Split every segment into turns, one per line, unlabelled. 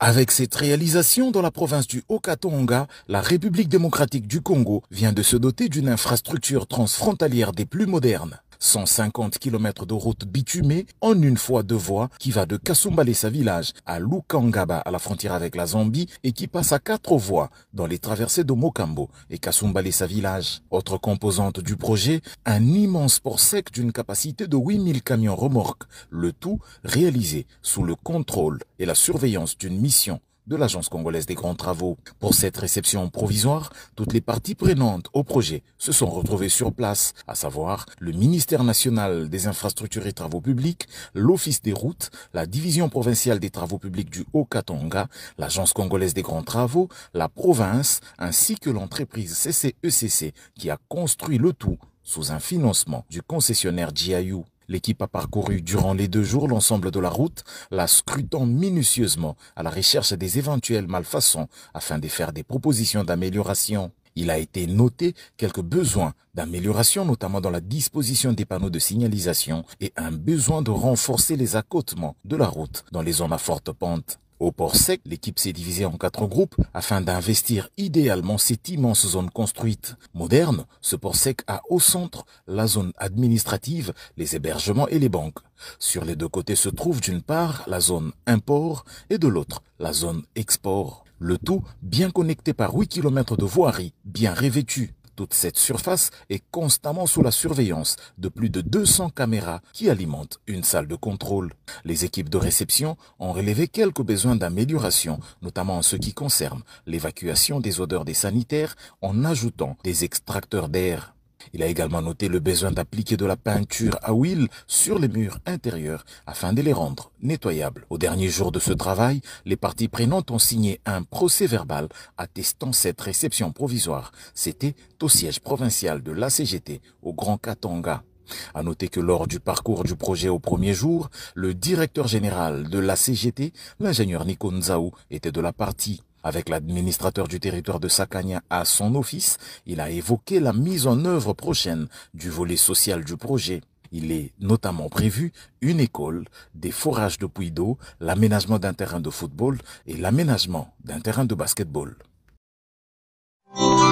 Avec cette réalisation dans la province du Haut-Katanga, la République démocratique du Congo vient de se doter d'une infrastructure transfrontalière des plus modernes. 150 km de route bitumée en une fois deux voies qui va de Kasumbalesa village à Lukangaba à la frontière avec la Zambie et qui passe à 4 voies dans les traversées de Mokambo et Kasumbalesa village. Autre composante du projet, un immense port sec d'une capacité de 8000 camions remorques, le tout réalisé sous le contrôle et la surveillance d'une mission de l'Agence congolaise des grands travaux. Pour cette réception provisoire, toutes les parties prenantes au projet se sont retrouvées sur place, à savoir le ministère national des infrastructures et travaux publics, l'Office des routes, la division provinciale des travaux publics du Haut-Katanga, l'Agence congolaise des grands travaux, la province, ainsi que l'entreprise CCECC qui a construit le tout sous un financement du concessionnaire GIU. L'équipe a parcouru durant les 2 jours l'ensemble de la route, la scrutant minutieusement à la recherche des éventuelles malfaçons afin de faire des propositions d'amélioration. Il a été noté quelques besoins d'amélioration, notamment dans la disposition des panneaux de signalisation et un besoin de renforcer les accotements de la route dans les zones à forte pente. Au port sec, l'équipe s'est divisée en 4 groupes afin d'investir idéalement cette immense zone construite. Moderne, ce port sec a au centre la zone administrative, les hébergements et les banques. Sur les 2 côtés se trouve d'une part la zone import et de l'autre la zone export. Le tout bien connecté par 8 km de voirie bien revêtue. Toute cette surface est constamment sous la surveillance de plus de 200 caméras qui alimentent une salle de contrôle. Les équipes de réception ont relevé quelques besoins d'amélioration, notamment en ce qui concerne l'évacuation des odeurs des sanitaires en ajoutant des extracteurs d'air. Il a également noté le besoin d'appliquer de la peinture à huile sur les murs intérieurs afin de les rendre nettoyables. Au dernier jour de ce travail, les parties prenantes ont signé un procès-verbal attestant cette réception provisoire. C'était au siège provincial de l'ACGT au Grand Katanga. À noter que lors du parcours du projet au premier jour, le directeur général de l'ACGT, l'ingénieur Nico Nzaou, était de la partie. Avec l'administrateur du territoire de Sakania à son office, il a évoqué la mise en œuvre prochaine du volet social du projet. Il est notamment prévu une école, des forages de puits d'eau, l'aménagement d'un terrain de football et l'aménagement d'un terrain de basketball.
Oh,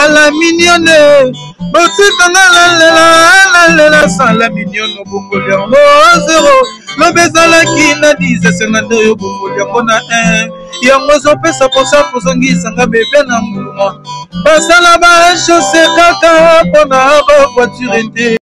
la mignonne, sans la mignonne, zéro. Le bezala qui n'a dit c'est un deux on a un yango pesa pour ça pour songi sanga bébé na mouluma basala ba chaussée kaka pour na voiture